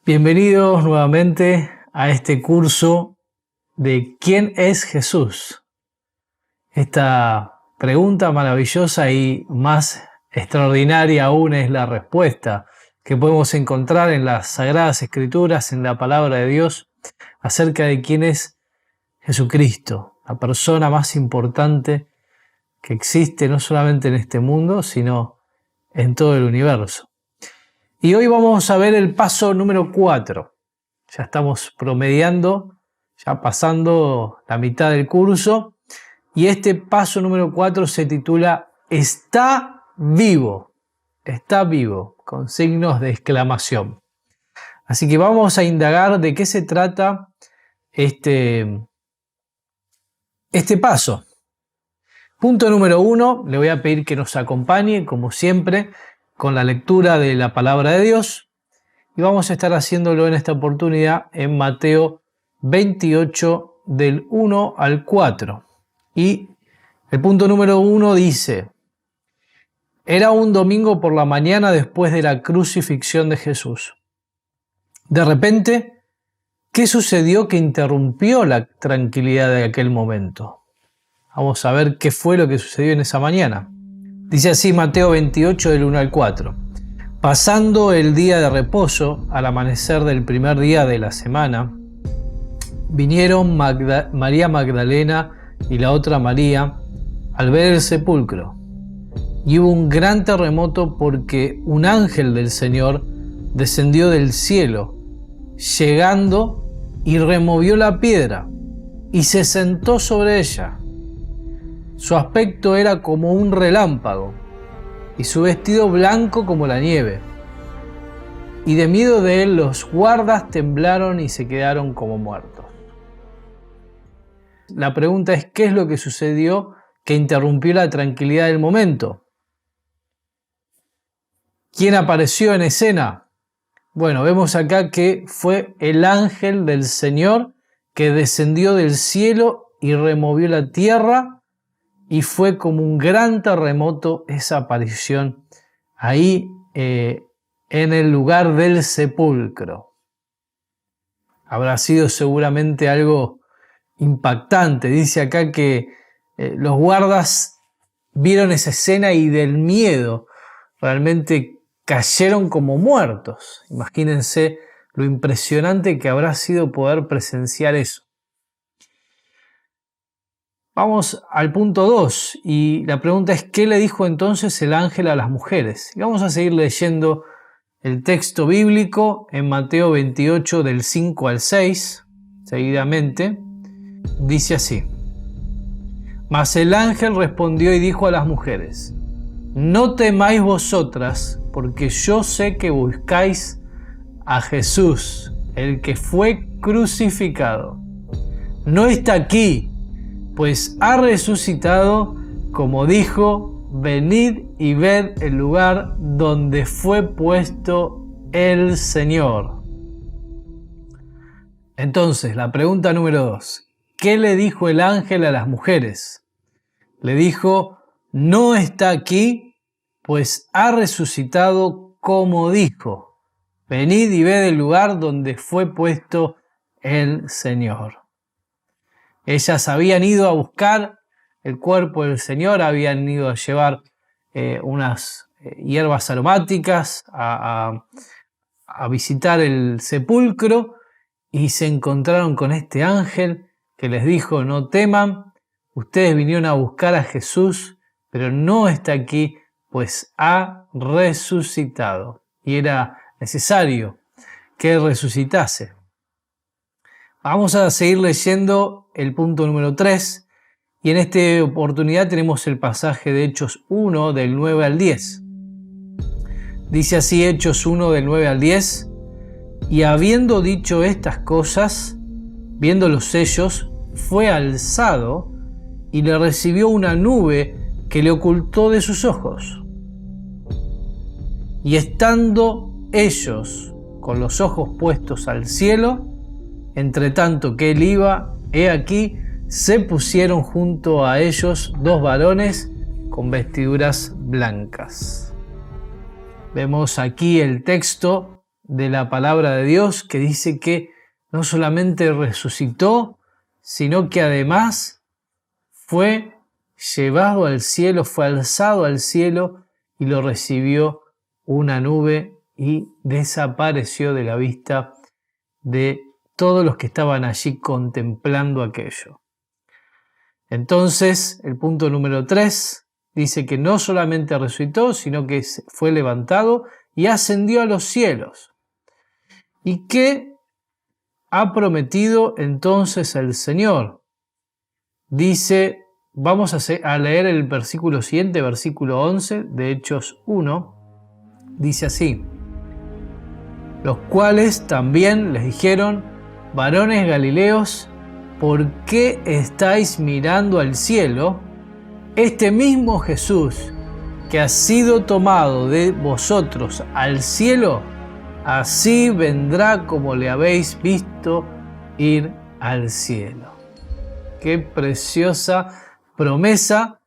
Bienvenidos nuevamente a este curso de ¿quién es Jesús? Esta pregunta maravillosa y más extraordinaria aún es la respuesta que podemos encontrar en las Sagradas Escrituras, en la Palabra de Dios, acerca de quién es Jesucristo, la persona más importante que existe no solamente en este mundo, sino en todo el universo. Y hoy vamos a ver el paso número 4. Ya estamos promediando, ya pasando la mitad del curso. Y este paso número 4 se titula Está vivo. Está vivo, con signos de exclamación. Así que vamos a indagar de qué se trata este paso. Punto número 1, le voy a pedir que nos acompañe, como siempre, con la lectura de la Palabra de Dios. Y vamos a estar haciéndolo en esta oportunidad en Mateo 28, del 1 al 4. Y el punto número 1 dice: Era un domingo por la mañana después de la crucifixión de Jesús. De repente, ¿qué sucedió que interrumpió la tranquilidad de aquel momento? Vamos a ver qué fue lo que sucedió en esa mañana. Dice así Mateo 28, del 1 al 4. Pasando el día de reposo, al amanecer del primer día de la semana, vinieron María Magdalena y la otra María al ver el sepulcro. Y hubo un gran terremoto porque un ángel del Señor descendió del cielo, llegando y removió la piedra y se sentó sobre ella. Su aspecto era como un relámpago y su vestido blanco como la nieve. Y de miedo de él los guardas temblaron y se quedaron como muertos. La pregunta es: ¿qué es lo que sucedió que interrumpió la tranquilidad del momento? ¿Quién apareció en escena? Bueno, vemos acá que fue el ángel del Señor que descendió del cielo y removió la tierra. Y fue como un gran terremoto esa aparición ahí en el lugar del sepulcro. Habrá sido seguramente algo impactante. Dice acá que los guardas vieron esa escena y del miedo realmente cayeron como muertos. Imagínense lo impresionante que habrá sido poder presenciar eso. Vamos al punto 2 y la pregunta es: ¿qué le dijo entonces el ángel a las mujeres? Y vamos a seguir leyendo el texto bíblico en Mateo 28 del 5 al 6, seguidamente. Dice así: Mas el ángel respondió y dijo a las mujeres: No temáis vosotras, porque yo sé que buscáis a Jesús, el que fue crucificado. No está aquí, pues ha resucitado, como dijo: venid y ved el lugar donde fue puesto el Señor. Entonces, la pregunta número 2. ¿Qué le dijo el ángel a las mujeres? Le dijo: no está aquí, pues ha resucitado, como dijo: venid y ved el lugar donde fue puesto el Señor. Ellas habían ido a buscar el cuerpo del Señor, habían ido a llevar unas hierbas aromáticas a visitar el sepulcro y se encontraron con este ángel que les dijo: no teman, ustedes vinieron a buscar a Jesús, pero no está aquí, pues ha resucitado. Y era necesario que resucitase. Vamos a seguir leyendo el punto número 3 y en esta oportunidad tenemos el pasaje de Hechos 1 del 9 al 10. Dice así Hechos 1 del 9 al 10: Y habiendo dicho estas cosas, viendo los sellos, fue alzado y le recibió una nube que le ocultó de sus ojos. Y estando ellos con los ojos puestos al cielo, entre tanto que él iba, he aquí, se pusieron junto a ellos dos varones con vestiduras blancas. Vemos aquí el texto de la palabra de Dios que dice que no solamente resucitó, sino que además fue llevado al cielo, fue alzado al cielo y lo recibió una nube y desapareció de la vista de todos los que estaban allí contemplando aquello. Entonces, el punto número 3 dice que no solamente resucitó, sino que fue levantado y ascendió a los cielos. ¿Y qué ha prometido entonces el Señor? Dice, vamos a leer el versículo siguiente, versículo 11 de Hechos 1, dice así: los cuales también les dijeron: varones galileos, ¿por qué estáis mirando al cielo? Este mismo Jesús que ha sido tomado de vosotros al cielo, así vendrá como le habéis visto ir al cielo. Qué preciosa promesa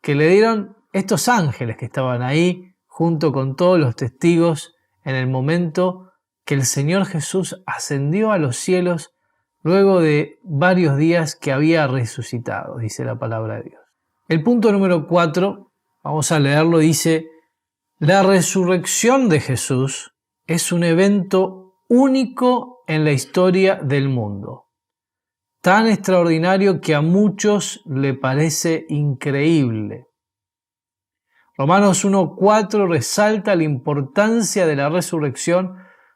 que le dieron estos ángeles que estaban ahí junto con todos los testigos en el momento que el Señor Jesús ascendió a los cielos luego de varios días que había resucitado, dice la palabra de Dios. El punto número 4, vamos a leerlo, dice: la resurrección de Jesús es un evento único en la historia del mundo, tan extraordinario que a muchos le parece increíble. Romanos 1:4 resalta la importancia de la resurrección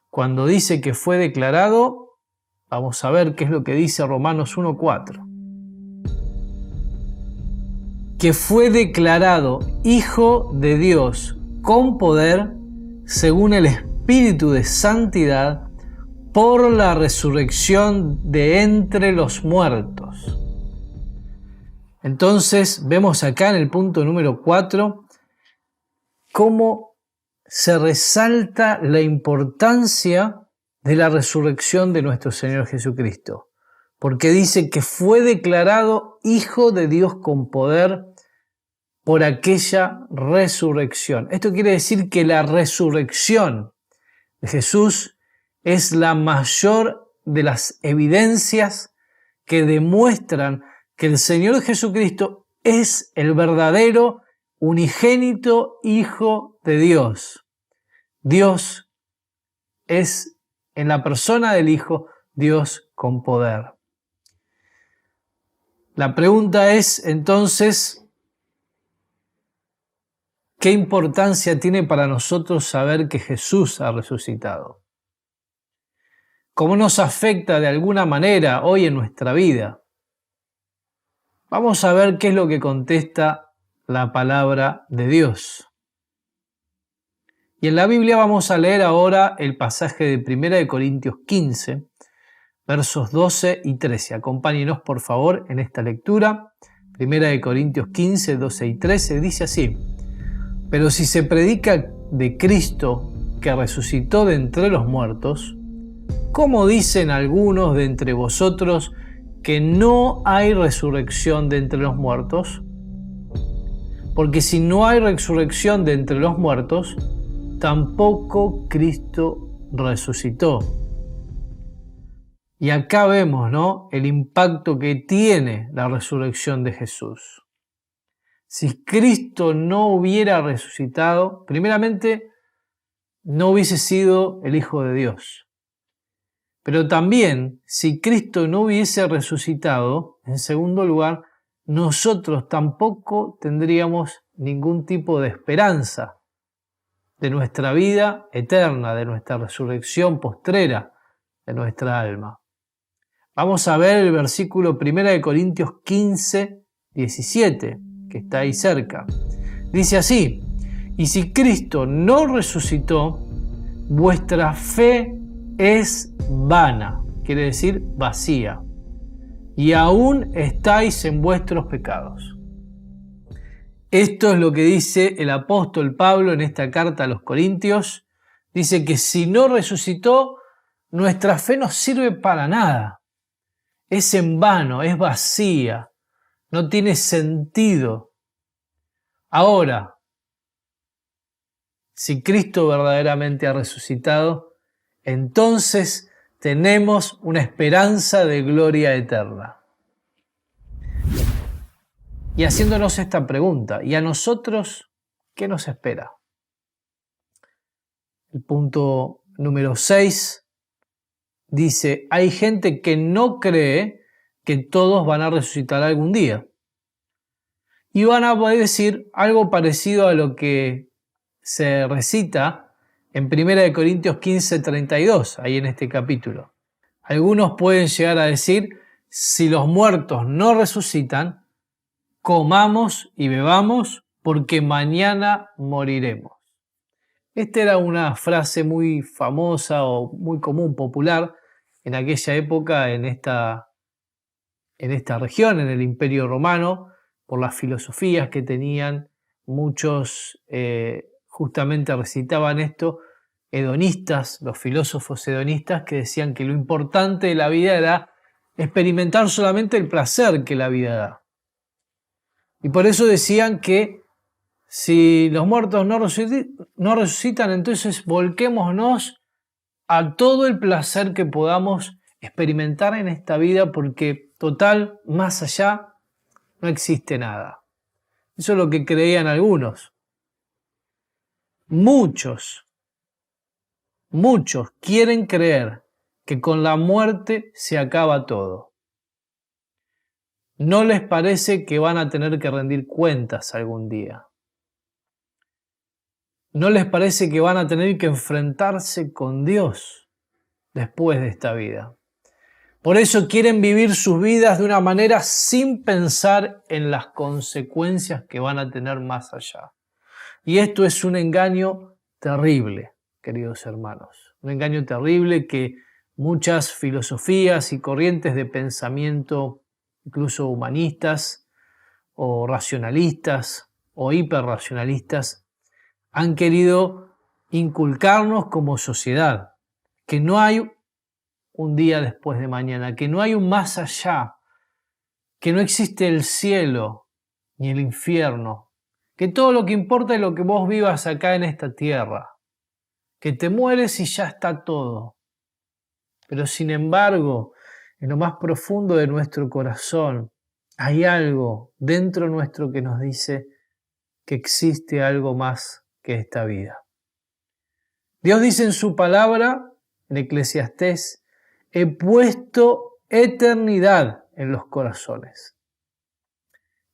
cuando dice que fue declarado. Vamos a ver qué es lo que dice Romanos 1:4. Que fue declarado Hijo de Dios con poder, según el Espíritu de Santidad, por la resurrección de entre los muertos. Entonces vemos acá en el punto número 4 cómo se resalta la importancia de la resurrección de nuestro Señor Jesucristo, porque dice que fue declarado Hijo de Dios con poder por aquella resurrección. Esto quiere decir que la resurrección de Jesús es la mayor de las evidencias que demuestran que el Señor Jesucristo es el verdadero unigénito Hijo de Dios. Dios es, en la persona del Hijo, Dios con poder. La pregunta es entonces, ¿qué importancia tiene para nosotros saber que Jesús ha resucitado? ¿Cómo nos afecta de alguna manera hoy en nuestra vida? Vamos a ver qué es lo que contesta la palabra de Dios. Y en la Biblia vamos a leer ahora el pasaje de 1 Corintios 15, versos 12 y 13. Acompáñenos por favor en esta lectura. 1 Corintios 15, 12 y 13 dice así: pero si se predica de Cristo que resucitó de entre los muertos, ¿cómo dicen algunos de entre vosotros que no hay resurrección de entre los muertos? Porque si no hay resurrección de entre los muertos, tampoco Cristo resucitó. Y acá vemos, ¿no?, el impacto que tiene la resurrección de Jesús. Si Cristo no hubiera resucitado, primeramente, no hubiese sido el Hijo de Dios. Pero también, si Cristo no hubiese resucitado, en segundo lugar, nosotros tampoco tendríamos ningún tipo de esperanza de nuestra vida eterna, de nuestra resurrección postrera, de nuestra alma. Vamos a ver el versículo 1 Corintios 15, 17, que está ahí cerca. Dice así: y si Cristo no resucitó, vuestra fe es vana, quiere decir vacía, y aún estáis en vuestros pecados. Esto es lo que dice el apóstol Pablo en esta carta a los Corintios. Dice que si no resucitó, nuestra fe no sirve para nada. Es en vano, es vacía, no tiene sentido. Ahora, si Cristo verdaderamente ha resucitado, entonces tenemos una esperanza de gloria eterna. Y haciéndonos esta pregunta, ¿y a nosotros qué nos espera? El punto número 6 dice, hay gente que no cree que todos van a resucitar algún día. Y van a poder decir algo parecido a lo que se recita en 1 Corintios 15:32, ahí en este capítulo. Algunos pueden llegar a decir, si los muertos no resucitan, comamos y bebamos, porque mañana moriremos. Esta era una frase muy famosa o muy común, popular, en aquella época, en esta región, en el Imperio Romano, por las filosofías que tenían. Muchos justamente recitaban esto, hedonistas, los filósofos hedonistas, que decían que lo importante de la vida era experimentar solamente el placer que la vida da. Y por eso decían que si los muertos no resucitan, entonces volquémonos a todo el placer que podamos experimentar en esta vida, porque total, más allá no existe nada. Eso es lo que creían algunos. Muchos quieren creer que con la muerte se acaba todo. No les parece que van a tener que rendir cuentas algún día. No les parece que van a tener que enfrentarse con Dios después de esta vida. Por eso quieren vivir sus vidas de una manera sin pensar en las consecuencias que van a tener más allá. Y esto es un engaño terrible, queridos hermanos. Un engaño terrible que muchas filosofías y corrientes de pensamiento, incluso humanistas o racionalistas o hiperracionalistas, han querido inculcarnos como sociedad, que no hay un día después de mañana, que no hay un más allá, que no existe el cielo ni el infierno, que todo lo que importa es lo que vos vivas acá en esta tierra, que te mueres y ya está todo. Pero sin embargo, en lo más profundo de nuestro corazón, hay algo dentro nuestro que nos dice que existe algo más que esta vida. Dios dice en su palabra, en Eclesiastés, he puesto eternidad en los corazones.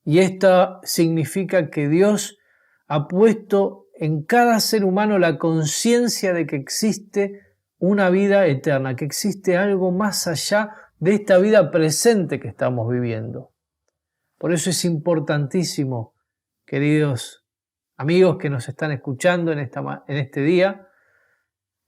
Y esto significa que Dios ha puesto en cada ser humano la conciencia de que existe una vida eterna, que existe algo más allá de esta vida presente que estamos viviendo. Por eso es importantísimo, queridos amigos que nos están escuchando en este día,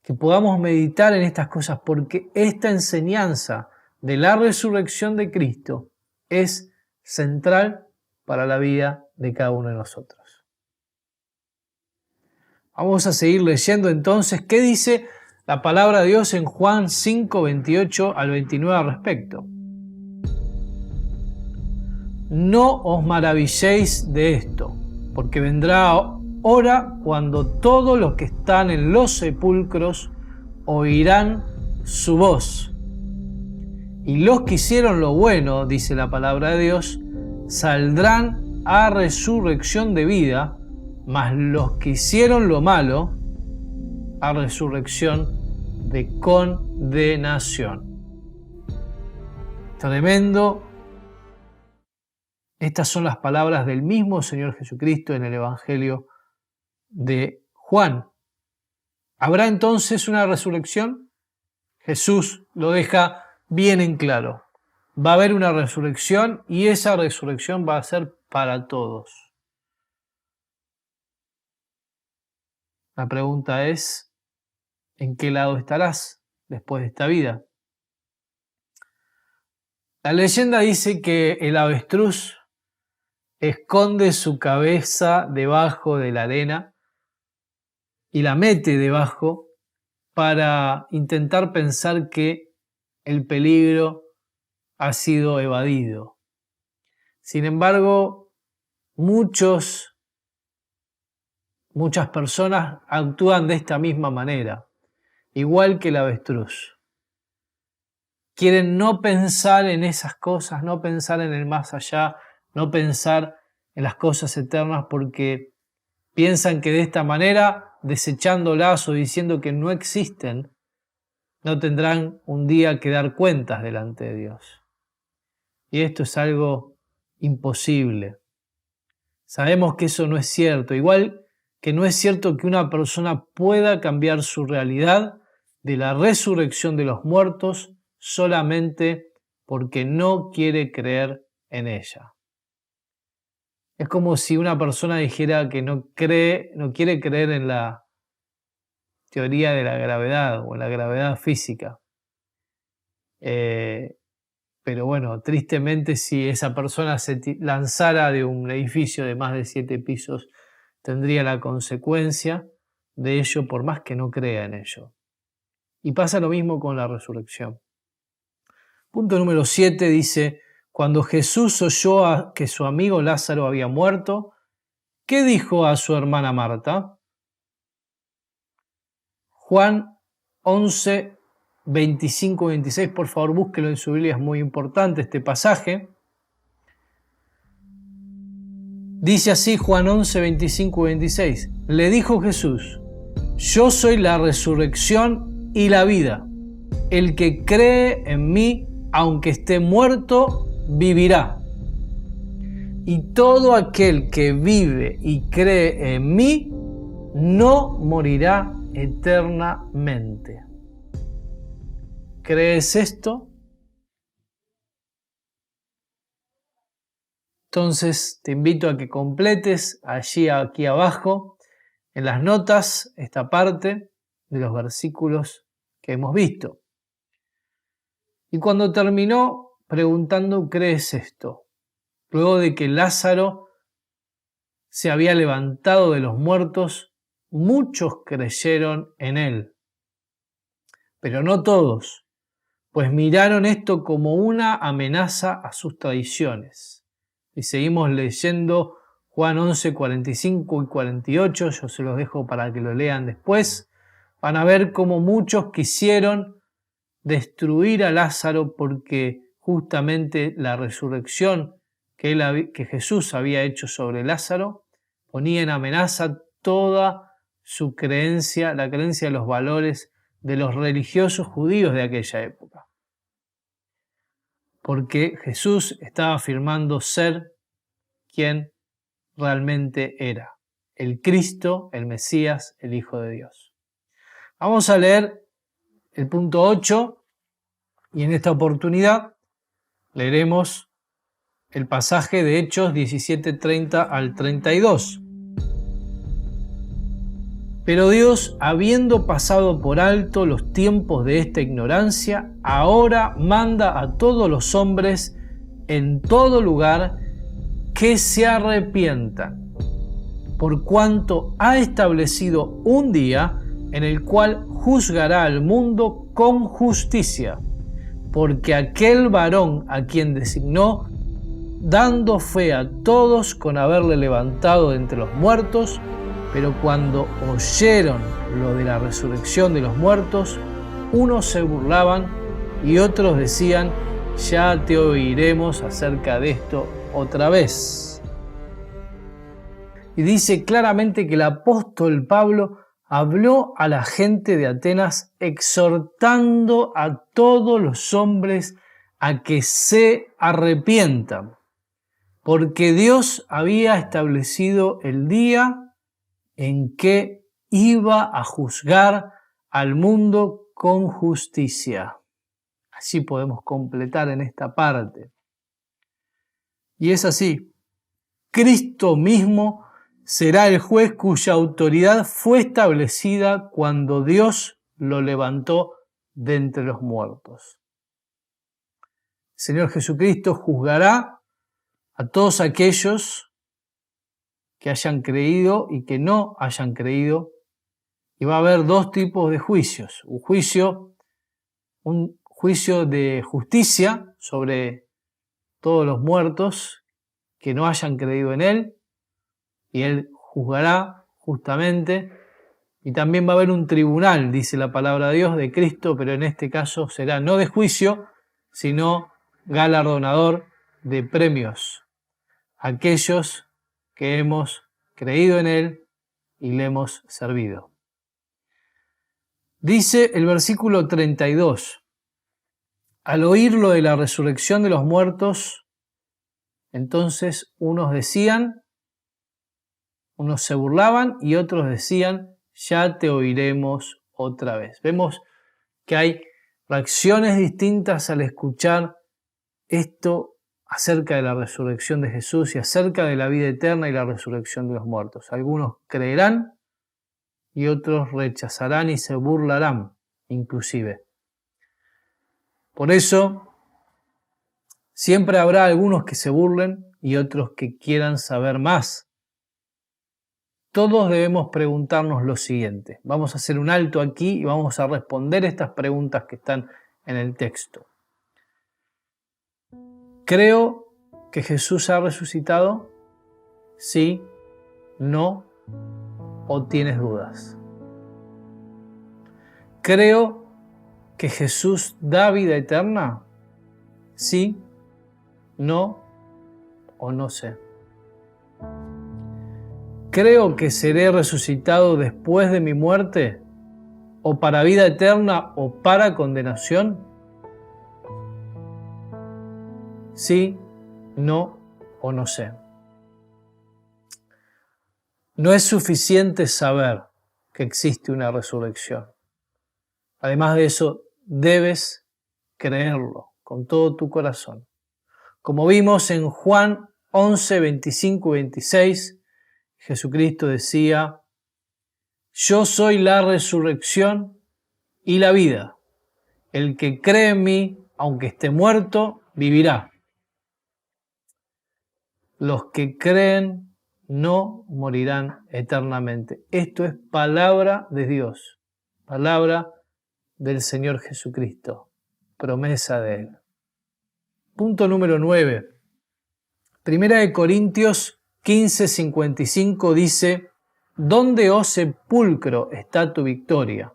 que podamos meditar en estas cosas, porque esta enseñanza de la resurrección de Cristo es central para la vida de cada uno de nosotros. Vamos a seguir leyendo entonces qué dice la palabra de Dios en Juan 5, 28 al 29 al respecto. No os maravilléis de esto, porque vendrá hora cuando todos los que están en los sepulcros oirán su voz. Y los que hicieron lo bueno, dice la palabra de Dios, saldrán a resurrección de vida, mas los que hicieron lo malo, a resurrección de condenación. Tremendo. Estas son las palabras del mismo Señor Jesucristo en el Evangelio de Juan. ¿Habrá entonces una resurrección? Jesús lo deja bien en claro. Va a haber una resurrección y esa resurrección va a ser para todos. La pregunta es, ¿en qué lado estarás después de esta vida? La leyenda dice que el avestruz esconde su cabeza debajo de la arena y la mete debajo para intentar pensar que el peligro ha sido evadido. Sin embargo, muchas personas actúan de esta misma manera. igual que el avestruz. Quieren no pensar en esas cosas, no pensar en el más allá, no pensar en las cosas eternas porque piensan que de esta manera, desechándolas o diciendo que no existen, no tendrán un día que dar cuentas delante de Dios. Y esto es algo imposible. Sabemos que eso no es cierto, igual que no es cierto que una persona pueda cambiar su realidad de la resurrección de los muertos solamente porque no quiere creer en ella. Es como si una persona dijera que no quiere creer en la teoría de la gravedad o en la gravedad física. Pero bueno, tristemente si esa persona se lanzara de un edificio de más de 7 pisos, tendría la consecuencia de ello por más que no crea en ello. Y pasa lo mismo con la resurrección. Punto número 7 dice, cuando Jesús oyó que su amigo Lázaro había muerto, ¿qué dijo a su hermana Marta? Juan 11, 25-26, por favor búsquelo en su Biblia, es muy importante este pasaje. Dice así Juan 11, 25-26. Le dijo Jesús, yo soy la resurrección y la vida. El que cree en mí, aunque esté muerto, vivirá. Y todo aquel que vive y cree en mí, no morirá eternamente. ¿Crees esto? Entonces te invito a que completes aquí abajo en las notas esta parte de los versículos que hemos visto. Y cuando terminó preguntando, ¿crees esto? Luego de que Lázaro se había levantado de los muertos, muchos creyeron en él. Pero no todos, pues miraron esto como una amenaza a sus tradiciones. Y seguimos leyendo Juan 11, 45 y 48, yo se los dejo para que lo lean después. Van a ver cómo muchos quisieron destruir a Lázaro porque justamente la resurrección que Jesús había hecho sobre Lázaro ponía en amenaza toda su creencia, la creencia de los valores de los religiosos judíos de aquella época. Porque Jesús estaba afirmando ser quien realmente era, el Cristo, el Mesías, el Hijo de Dios. Vamos a leer el punto 8 y en esta oportunidad leeremos el pasaje de Hechos 17:30 al 32. Pero Dios, habiendo pasado por alto los tiempos de esta ignorancia, ahora manda a todos los hombres en todo lugar que se arrepientan, por cuanto ha establecido un día en el cual juzgará al mundo con justicia, porque aquel varón a quien designó, dando fe a todos con haberle levantado de entre los muertos, pero cuando oyeron lo de la resurrección de los muertos, unos se burlaban y otros decían, ya te oiremos acerca de esto otra vez. Y dice claramente que el apóstol Pablo habló a la gente de Atenas exhortando a todos los hombres a que se arrepientan, porque Dios había establecido el día en que iba a juzgar al mundo con justicia. Así podemos completar en esta parte. Y es así. Cristo mismo será el juez cuya autoridad fue establecida cuando Dios lo levantó de entre los muertos. El Señor Jesucristo juzgará a todos aquellos que hayan creído y que no hayan creído, y va a haber dos tipos de juicios. Un juicio de justicia sobre todos los muertos que no hayan creído en Él, y Él juzgará justamente Y también va a haber un tribunal, dice la palabra de Dios, de Cristo, pero en este caso será no de juicio, sino galardonador de premios. Aquellos que hemos creído en Él y le hemos servido. Dice el versículo 32, al oír lo de la resurrección de los muertos, entonces unos se burlaban y otros decían, ya te oiremos otra vez. Vemos que hay reacciones distintas al escuchar esto acerca de la resurrección de Jesús y acerca de la vida eterna y la resurrección de los muertos. Algunos creerán y otros rechazarán y se burlarán, inclusive. Por eso, siempre habrá algunos que se burlen y otros que quieran saber más. Todos debemos preguntarnos lo siguiente. Vamos a hacer un alto aquí y vamos a responder estas preguntas que están en el texto. ¿Creo que Jesús ha resucitado? ¿Sí? ¿No? ¿O tienes dudas? ¿Creo que Jesús da vida eterna? ¿Sí? ¿No? ¿O no sé? ¿Creo que seré resucitado después de mi muerte? ¿O para vida eterna o para condenación? ¿Sí? ¿No? ¿O no sé? No es suficiente saber que existe una resurrección. Además de eso, debes creerlo con todo tu corazón. Como vimos en Juan 11, 25 y 26, Jesucristo decía, yo soy la resurrección y la vida. El que cree en mí, aunque esté muerto, vivirá. Los que creen no morirán eternamente. Esto es palabra de Dios, palabra del Señor Jesucristo, promesa de Él. Punto número 9. Primera de Corintios 15:55 dice, ¿dónde, oh sepulcro, está tu victoria?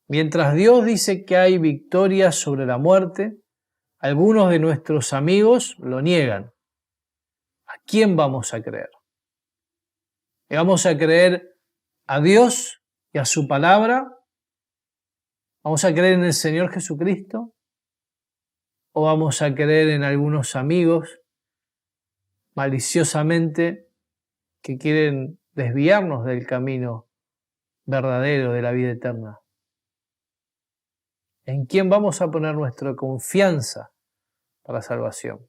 Mientras Dios dice que hay victoria sobre la muerte, algunos de nuestros amigos lo niegan. ¿A quién vamos a creer? ¿Le vamos a creer a Dios y a su palabra? ¿Vamos a creer en el Señor Jesucristo? ¿O vamos a creer en algunos amigos maliciosamente que quieren desviarnos del camino verdadero de la vida eterna? ¿En quién vamos a poner nuestra confianza para salvación?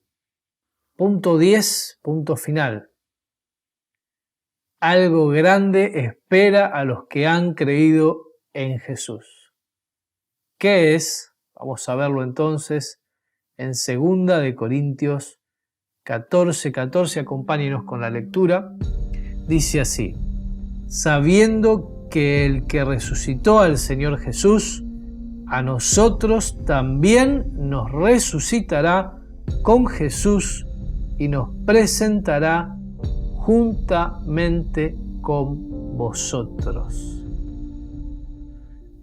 Punto 10, punto final. Algo grande espera a los que han creído en Jesús. ¿Qué es? Vamos a verlo entonces en 2 de Corintios 14:14. Acompáñenos con la lectura. Dice así, sabiendo que el que resucitó al Señor Jesús, a nosotros también nos resucitará con Jesús y nos presentará juntamente con vosotros.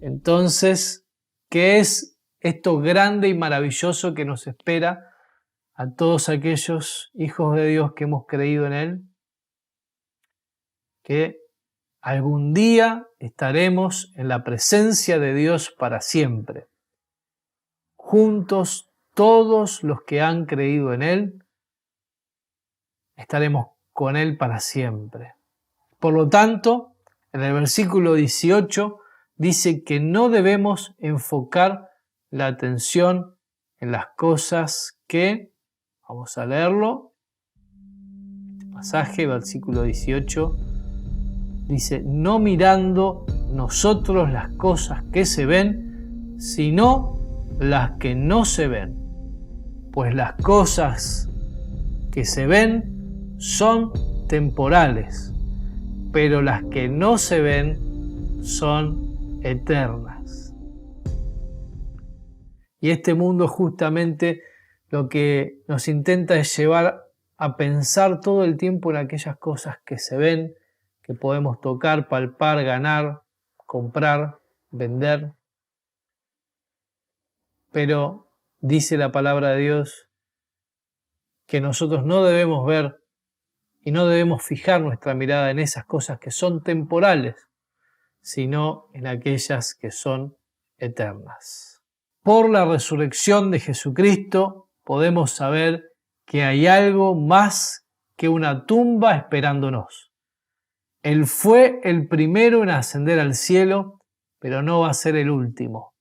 Entonces, ¿qué es esto grande y maravilloso que nos espera a todos aquellos hijos de Dios que hemos creído en Él? Que algún día estaremos en la presencia de Dios para siempre. Juntos, todos los que han creído en Él, estaremos con Él para siempre. Por lo tanto, en el versículo 18 dice que no debemos enfocar la atención en las cosas que, vamos a leerlo, este pasaje, versículo 18, dice, no mirando nosotros las cosas que se ven, sino las que no se ven. Pues las cosas que se ven son temporales, pero las que no se ven son eternas. Y este mundo justamente lo que nos intenta es llevar a pensar todo el tiempo en aquellas cosas que se ven, que podemos tocar, palpar, ganar, comprar, vender. Pero dice la palabra de Dios que nosotros no debemos ver y no debemos fijar nuestra mirada en esas cosas que son temporales, sino en aquellas que son eternas. Por la resurrección de Jesucristo podemos saber que hay algo más que una tumba esperándonos. Él fue el primero en ascender al cielo, pero no va a ser el último.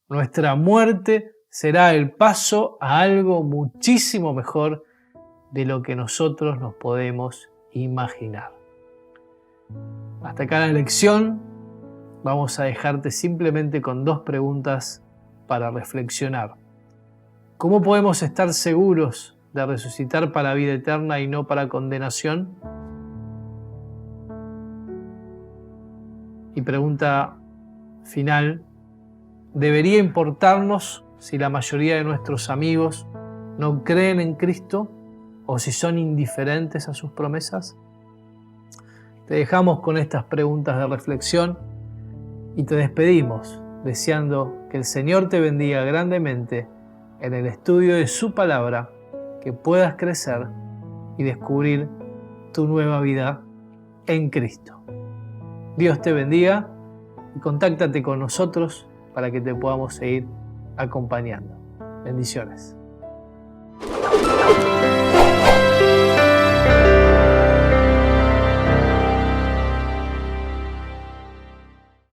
Nuestra muerte será el paso a algo muchísimo mejor de lo que nosotros nos podemos imaginar. Hasta acá la lección. Vamos a dejarte simplemente con 2 preguntas para reflexionar. ¿Cómo podemos estar seguros de resucitar para vida eterna y no para condenación? Y pregunta final, ¿debería importarnos si la mayoría de nuestros amigos no creen en Cristo o si son indiferentes a sus promesas? Te dejamos con estas preguntas de reflexión y te despedimos deseando que el Señor te bendiga grandemente en el estudio de su palabra, que puedas crecer y descubrir tu nueva vida en Cristo. Dios te bendiga y contáctate con nosotros para que te podamos seguir acompañando. Bendiciones.